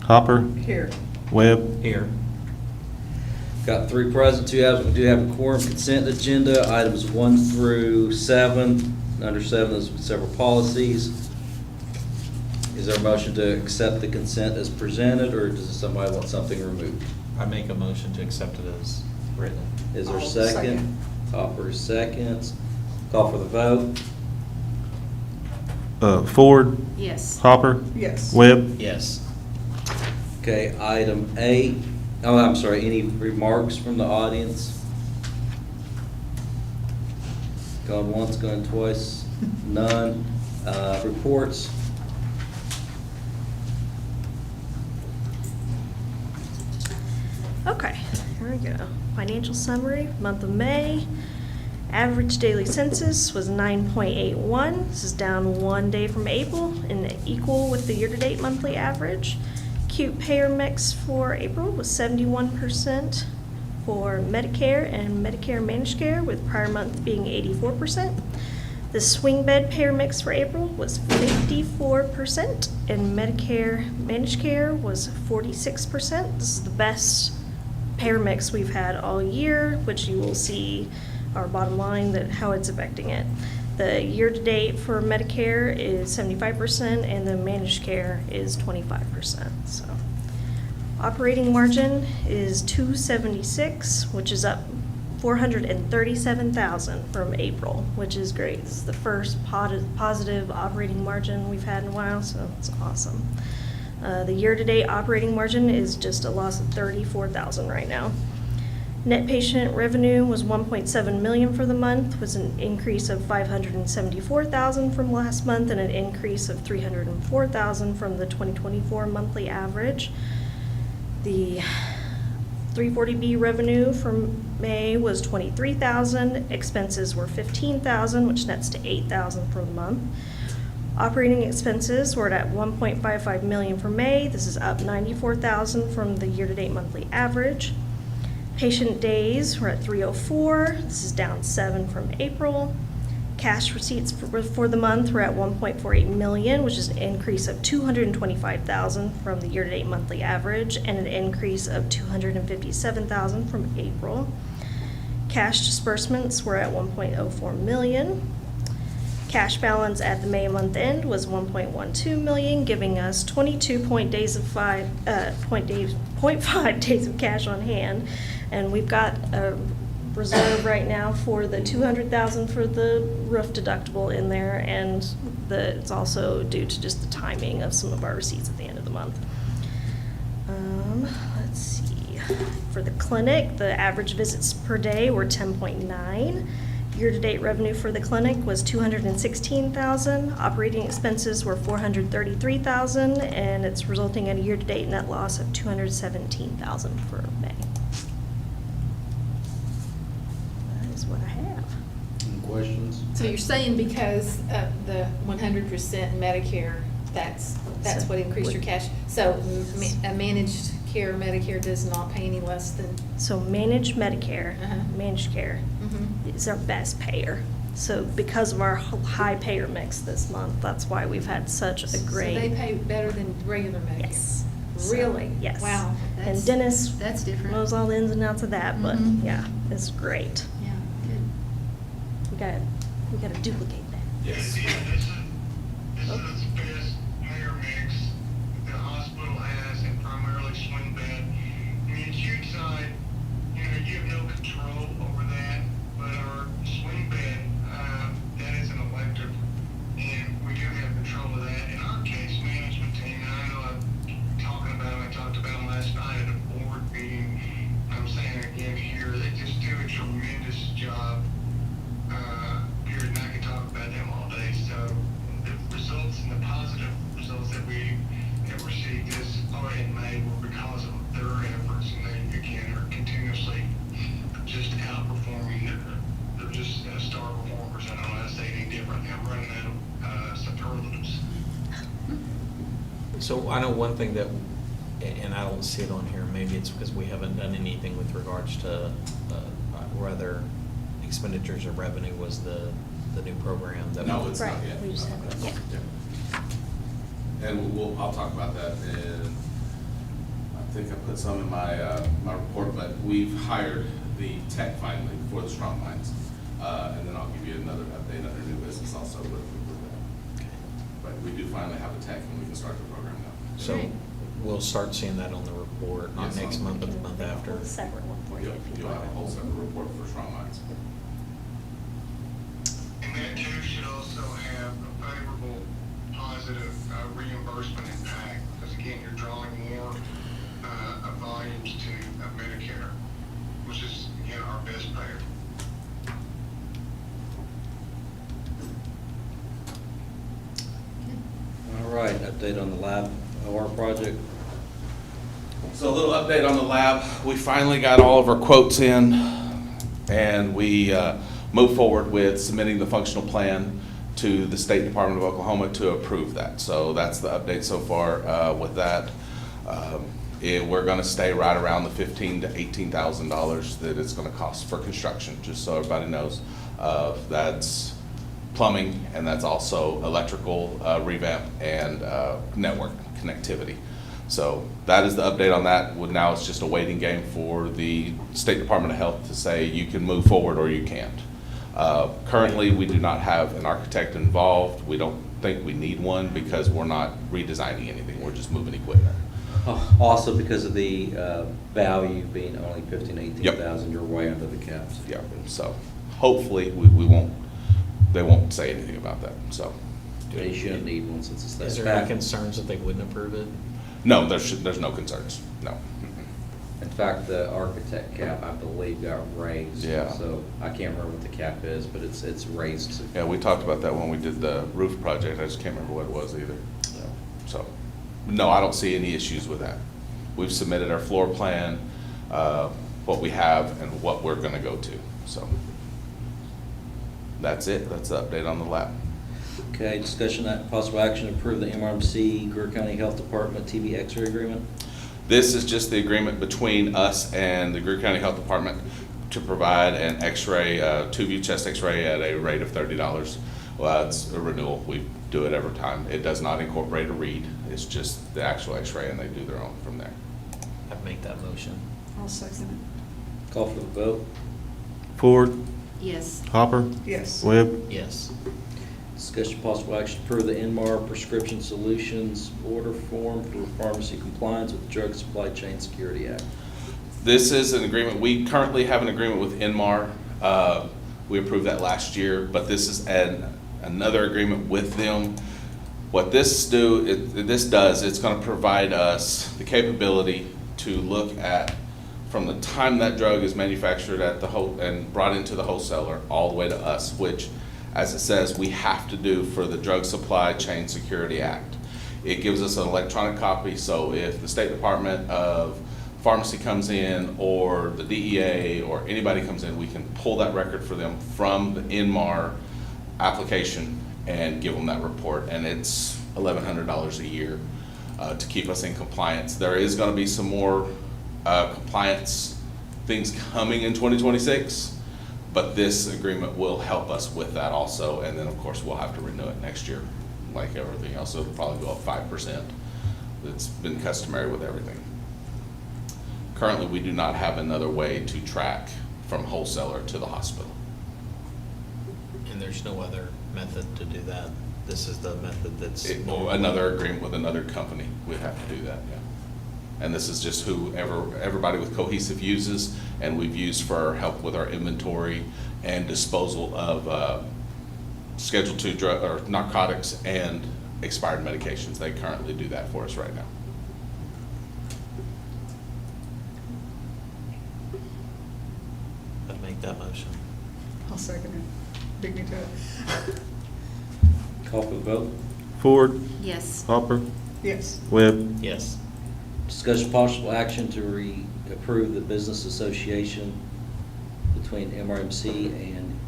Hopper, Here. Webb. Here. Got 3 present, 2 absent. We do have a quorum. Consent agenda, items 1 through 7. Under 7, there's several policies. Is there a motion to accept the consent as presented, or does somebody want something removed? I make a motion to accept it as written. Is there a I'll second? second. Hopper seconds. Call for the vote. Ford, Yes. Hopper, Yes. Webb. Yes. Okay, item 8. Oh, I'm sorry, any remarks from the audience? Going once, going twice, none. Reports? Okay, here we go. Financial summary, month of May. Average daily census was 9.81. This is down 1 day from April and equal with the year-to-date monthly average. Acute payer mix for April was 71% for Medicare and Medicare managed care, with prior month being 84%. The swing bed payer mix for April was 54%, and Medicare managed care was 46%. This is the best payer mix we've had all year, which you will see our bottom line, that how it's affecting it. The year-to-date for Medicare is 75%, and the managed care is 25%. So, operating margin is 276, which is up 437,000 from April, which is great. This is the first positive operating margin we've had in a while, so it's awesome. The year-to-date operating margin is just a loss of 34,000 right now. Net patient revenue was 1.7 million for the month, was an increase of 574,000 from last month, and an increase of 304,000 from the 2024 monthly average. The 340B revenue from May was 23,000. Expenses were 15,000, which nets to 8,000 for the month. Operating expenses were at 1.55 million for May. This is up 94,000 from the year-to-date monthly average. Patient days were at 304. This is down 7 from April. Cash receipts for the month were at 1.48 million, which is an increase of 225,000 from the year-to-date monthly average, and an increase of 257,000 from April. Cash disbursements were at 1.04 million. Cash balance at the May month end was 1.12 million, giving us 0.5 days of cash on hand. And we've got a reserve right now for the 200,000 for the roof deductible in there, and it's also due to just the timing of some of our receipts at the end of the month. Let's see. For the clinic, the average visits per day were 10.9. Year-to-date revenue for the clinic was 216,000. Operating expenses were 433,000, and it's resulting in a year-to-date net loss of 217,000 for May. That is what I have. Any questions? So you're saying because of the 100% Medicare, that's what increased your cash? So a managed care Medicare does not pay any less than? So managed Medicare, Uh-huh. managed care Mhm. is our best payer. So because of our high payer mix this month, that's why we've had such a great. So they pay better than regular Medicare? Yes. Really? Yes. Wow. And Dennis That's different. knows all the ins and outs of that, but Mhm. yeah, it's great. Yeah, good. We gotta duplicate that. Yes. This is the best payer mix the hospital has, and primarily swing bed. I mean, acute side, you have no control over that, but our swing bed, that is an elective, and we do have control of that. And our case management team, and I know I talked about them last night at a board meeting, I'm saying it again here, they just do a tremendous job. Period, and I could talk about them all day. So the results and the positive results that we have received in May were because of their efforts, and they again are continuously just outperforming. They're just star performers. I don't know how to say it any differently. I'm running out of superlatives. So I know one thing that, and I don't see it on here, maybe it's because we haven't done anything with regards to whether expenditures or revenue was the new program that. No, it's not Right, yet. we just Not have yet. it, Yeah. And I'll talk about that in think I put some in my, my report, but we've hired the tech finally for the Strong Minds. And then I'll give you another update under new business also with that. But we do finally have a tech and we can start the program now. So Great. we'll start seeing that on the report, not Yes, next on- month, but the month Make a after. whole separate one for you if you'd You'll have a like. whole separate report for Strong Minds. And that too should also have a favorable, positive reimbursement impact, because again, you're drawing more volumes to Medicare, which is, again, our best payer. All right, update on the lab OR project. So a little update on the lab. We finally got all of our quotes in, and we moved forward with submitting the functional plan to the State Department of Oklahoma to approve that. So that's the update so far with that. We're going to stay right around the $15,000 to $18,000 that it's going to cost for construction, just so everybody knows. That's plumbing, and that's also electrical revamp and network connectivity. So that is the update on that. Now it's just a waiting game for the State Department of Health to say you can move forward or you can't. Currently, we do not have an architect involved. We don't think we need one because we're not redesigning anything. We're just moving equipment. Also, because of the value being only 15,000 to Yep. 18,000, you're way under the caps. Yeah, so hopefully we won't, they won't say anything about that, so. They shouldn't need one since it's that. Is there any concerns that they wouldn't approve it? No, there's no concerns, no. In fact, the architect cap, I believe, got raised. Yeah. So I can't remember what the cap is, but it's raised. Yeah, we talked about that when we did the roof project. I just can't remember what it was either. So, no, I don't see any issues with that. We've submitted our floor plan, what we have and what we're gonna go to, so. That's it. That's the update on the lab. Okay, discussion that possible action to approve the MRMC Greer County Health Department TV X-ray agreement. This is just the agreement between us and the Greer County Health Department to provide an X-ray, two-view chest X-ray at a rate of $30. Well, it's a renewal. We do it every time. It does not incorporate a read. It's just the actual X-ray, and they do their own from there. I'd make that motion. I'll second it. Call for the vote. Ford, Yes. Hopper, Yes. Webb, Yes. Discussion possible action to approve the Inmar Prescription Solutions order form for pharmacy compliance with the Drug Supply Chain Security Act. This is an agreement, we currently have an agreement with Inmar. We approved that last year, but this is another agreement with them. What this does, it's gonna provide us the capability to look at, from the time that drug is manufactured at and brought into the wholesaler, all the way to us, which, as it says, we have to do for the Drug Supply Chain Security Act. It gives us an electronic copy, so if the State Department of Pharmacy comes in, or the DEA, or anybody comes in, we can pull that record for them from the Inmar application and give them that report, and it's $1,100 a year to keep us in compliance. There is gonna be some more compliance things coming in 2026, but this agreement will help us with that also, and then of course we'll have to renew it next year, like everything else. It'll probably go up 5%. It's been customary with everything. Currently, we do not have another way to track from wholesaler to the hospital. And there's no other method to do that? This is the method that's. Another agreement with another company, we have to do that, yeah. And this is just everybody with Cohesive uses, and we've used for help with our inventory and disposal of Schedule II drug or narcotics and expired medications. They currently do that for us right now. I'd make that motion. I'll second it. Beat me to it. Call for the vote. Ford, Yes. Hopper, Yes. Webb, Yes. Discussion possible action to approve the business association between MRMC and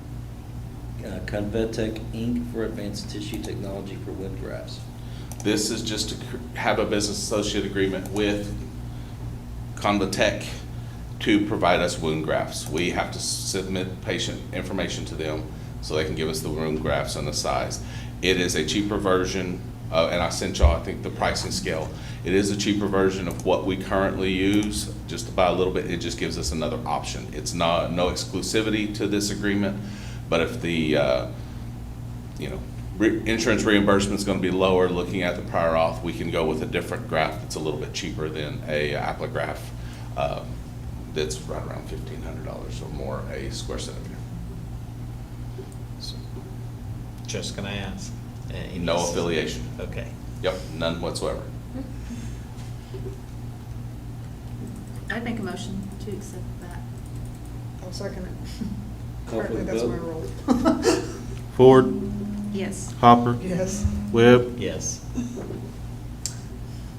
Convetec Inc. for advanced tissue technology for wound grafts. This is just to have a business associate agreement with Convatec to provide us wound grafts. We have to submit patient information to them so they can give us the wound grafts and the size. It is a cheaper version and I sent y'all, I think, the pricing scale. It is a cheaper version of what we currently use, just by a little bit. It just gives us another option. It's no exclusivity to this agreement, but if the, insurance reimbursement is going to be lower, looking at the prior auth, we can go with a different graph that's a little bit cheaper than a Apligraph that's right around $1,500 or more a square centimeter. So, Just gonna ask. no affiliation. Okay. Yep, none whatsoever. I'd make a motion to accept that. I'll second it. Call for Apparently, the that's my vote. role. Ford, Yes. Hopper, Yes. Webb, Yes.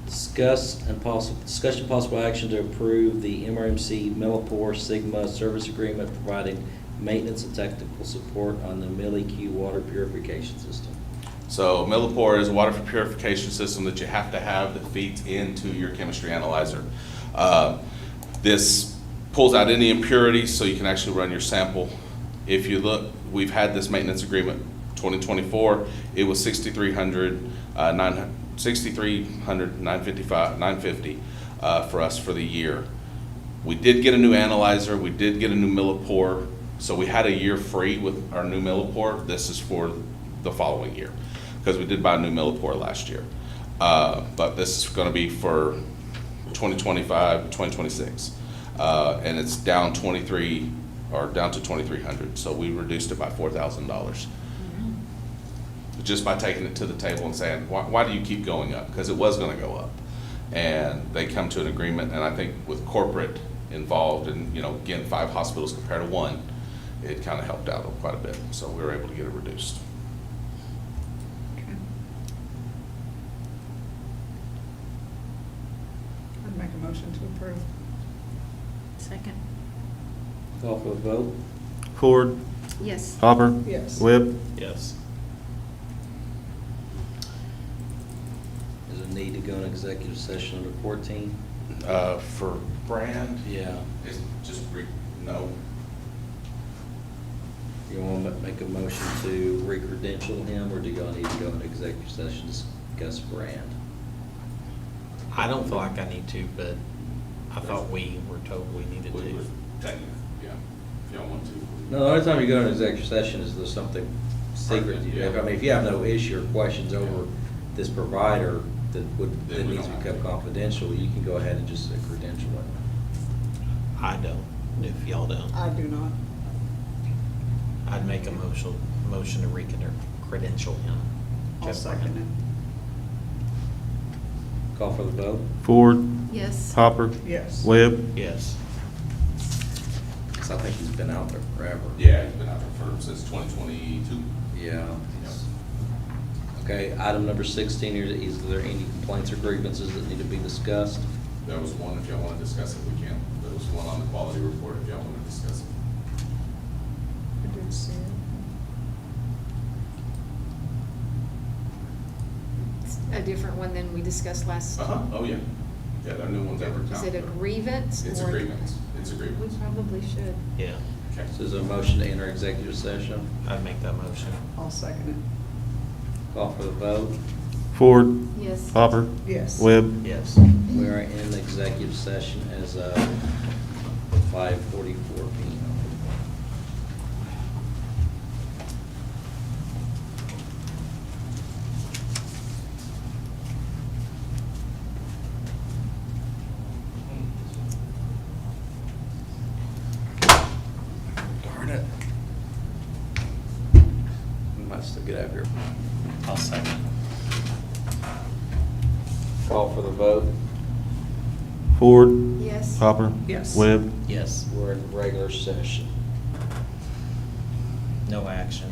Discussion possible action to approve the MRMC Millipore Sigma service agreement providing maintenance and technical support on the Millie-Q water purification system. So Millipore is a water purification system that you have to have that feeds into your chemistry analyzer. This pulls out any impurities so you can actually run your sample. If you look, we've had this maintenance agreement 2024. It was $6,300, $950 for us for the year. We did get a new analyzer. We did get a new Millipore. So we had a year free with our new Millipore. This is for the following year because we did buy a new Millipore last year. But this is going to be for 2025, 2026. And it's down to $2,300. So we reduced it by $4,000. Just by taking it to the table and saying, why do you keep going up? Because it was going to go up. And they come to an agreement, and I think with corporate involved and, again, 5 hospitals compared to 1, it kind of helped out quite a bit. So we were able to get it reduced. Okay. I'd make a motion to approve. Second. Call for the vote. Ford, Yes. Hopper, Yes. Webb, Yes. Is there a need to go in executive session under 14? For Brand, Yeah. it's just, no. You want to make a motion to re-credential him, or do y'all need to go into executive session to discuss Brand? I don't feel like I need to, but I thought we were told we needed We to. were taking it, yeah, if y'all want to. No, the only time you go into executive session is there's something secret. Yeah. I mean, if you have no issue or questions over this provider that Then we needs to don't become have to. confidential, you can go ahead and just credential it. I don't, if y'all don't. I do not. I'd make a motion to credential him. I'll Jeff second Brand. it. Call for the vote. Ford, Yes. Hopper, Yes. Webb, Yes. Because I think he's been out there forever. Yeah, he's been out there since 2022. Yeah. Okay, item number 16, is there any complaints or grievances that need to be discussed? There was one, if y'all want to discuss it, we can. There was one on the quality report, if y'all want to discuss it. I did see it. It's a different one than we discussed last. Oh, yeah. Yeah, there are new ones every time. Is it a grievance? It's or- agreements. It's We agreements. probably should. Yeah, Okay. So is there a motion to enter executive session? I'd make that motion. I'll second it. Call for the vote. Ford, Yes. Hopper, Yes. Webb. Yes. We are in executive session as of 5:44 PM. Darn it. We might still get out of here. I'll second. Call for the vote. Ford, Yes. Hopper, Yes. Webb. Yes. We're in regular session. No action.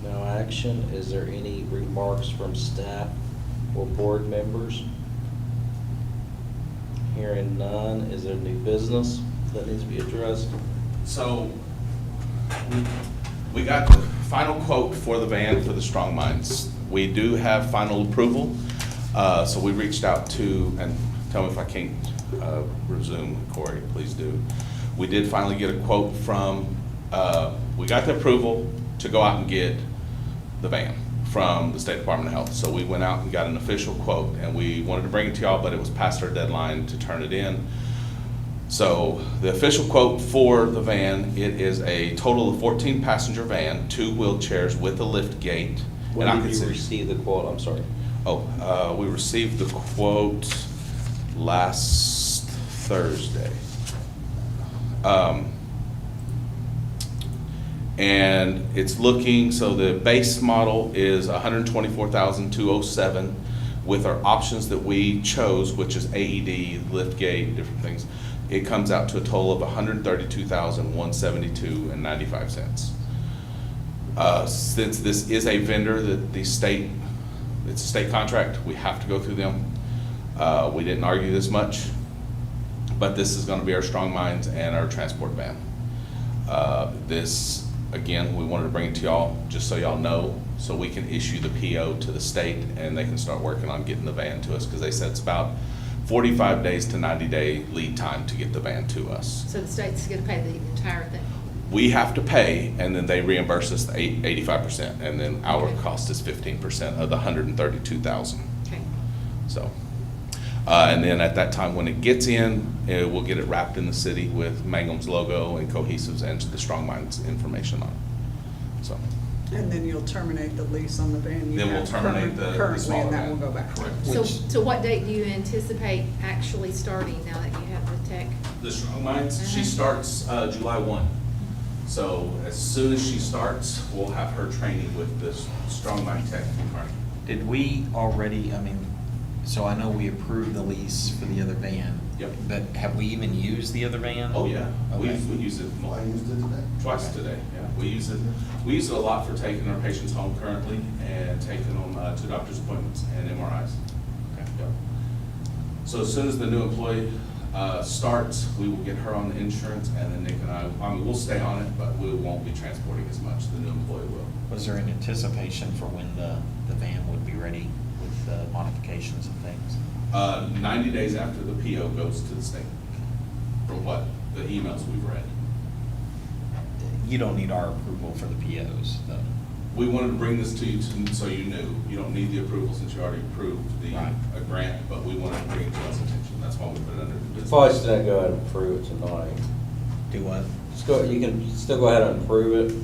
No action. Is there any remarks from staff or board members? Hearing none, is there new business that needs to be addressed? So, we got the final quote for the van for the Strong Minds. We do have final approval, so we reached out to, and tell me if I can't resume, Corey, please do. We did finally get a quote from, we got the approval to go out and get the van from the State Department of Health. So we went out and got an official quote, and we wanted to bring it to y'all, but it was past our deadline to turn it in. So the official quote for the van, it is a total of 14-passenger van, 2 wheelchairs with a lift gate. And I When could did you see- receive the quote? I'm sorry. we received the quote last Thursday. And it's looking, so the base model is $124,207 with our options that we chose, which is AED, lift gate, different things. It comes out to a total of $132,172.95. Since this is a vendor that the state, it's a state contract, we have to go through them. We didn't argue this much, but this is gonna be our Strong Minds and our transport van. This, again, we wanted to bring it to y'all, just so y'all know, so we can issue the PO to the state and they can start working on getting the van to us, because they said it's about 45 days to 90-day lead time to get the van to us. So the state's gonna pay the entire thing? We have to pay, and then they reimburse us the 85%, and then our Okay. cost is 15% of the 132,000. Okay. So, and then at that time, when it gets in, we'll get it wrapped in the city with Mangum's logo and cohesives and the Strong Minds information on it. So, And then you'll terminate the lease on the van you then we'll have terminate the currently, smaller and that van. will go back. Correct. So what date do you anticipate actually starting now that you have the tech? The Strong Minds, she Uh-huh. starts July 1. So as soon as she starts, we'll have her training with this Strong Mind Tech department. Did we already, so I know we approved the lease for the other van. Yep. But have we even used the other van? Oh, yeah, we Okay. use it. I used it today. Twice today, yeah. We use it a lot for taking our patients home currently and taking them to doctor's appointments and MRIs. Okay. Yep. So as soon as the new employee starts, we will get her on the insurance, and then Nick and I mean, we'll stay on it, but we won't be transporting as much. The new employee will. Was there an anticipation for when the van would be ready with the modifications and things? 90 days after the PO goes to the state, from what the emails we've read. You don't need our approval for the POs, though. We wanted to bring this to you so you knew. You don't need the approval since you already approved the Right. grant, but we wanted to bring it to us attention. That's why we put it under the business. Probably still go ahead and approve it tonight. Do what? You can still go ahead and approve it.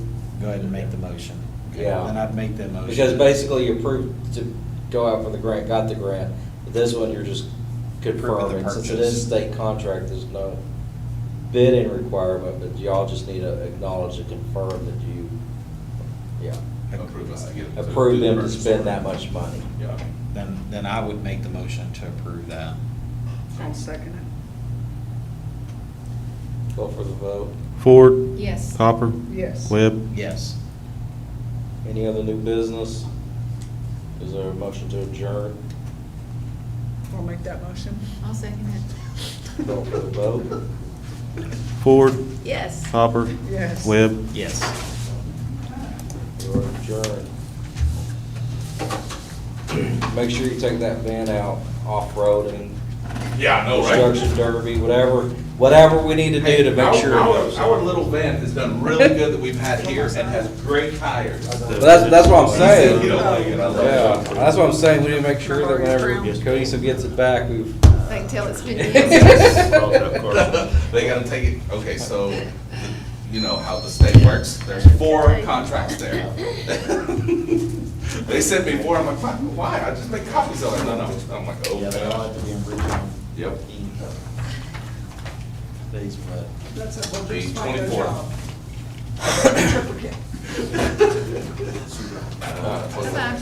Go ahead and make the motion. Okay, Yeah. Then I'd make the motion. Because basically you approved to go out for the grant, got the grant. But this one, you're just confirming, since it purchase. is state contract, there's no bidding requirement, but y'all just need to acknowledge and confirm that you, yeah, Approve us to get it. approve do the them to purchase spend order. that much money. Yeah. Then I would make the motion to approve that. I'll second it. Go for the vote. Ford, Yes. Hopper, Yes. Webb. Yes. Any other new business? Is there a motion to adjourn? I'll make that motion. I'll second it. Go for the vote. Ford, Yes. Hopper, Yes. Webb. Yes. You're adjourned. Make sure you take that van out, off-roading, Yeah, I know, right? construction derby, whatever we need to do to make sure. Our little van has done really good that we've had here and has great tires. But that's what I'm saying. You don't like it, I love it. Yeah, that's what I'm saying, we need to make sure that whenever Cohesive gets it back, we've. They can tell it's been used. They gotta take it, okay, so, you know how the state works, there's 4 contracts there. They sent me 4, I'm like, why? I just make copies of it. No, I'm like, oh, Yeah, they all have to be in original. Yep. Days, but. That's it, we'll The just find a 24th. job. Triplicate. Bye-bye.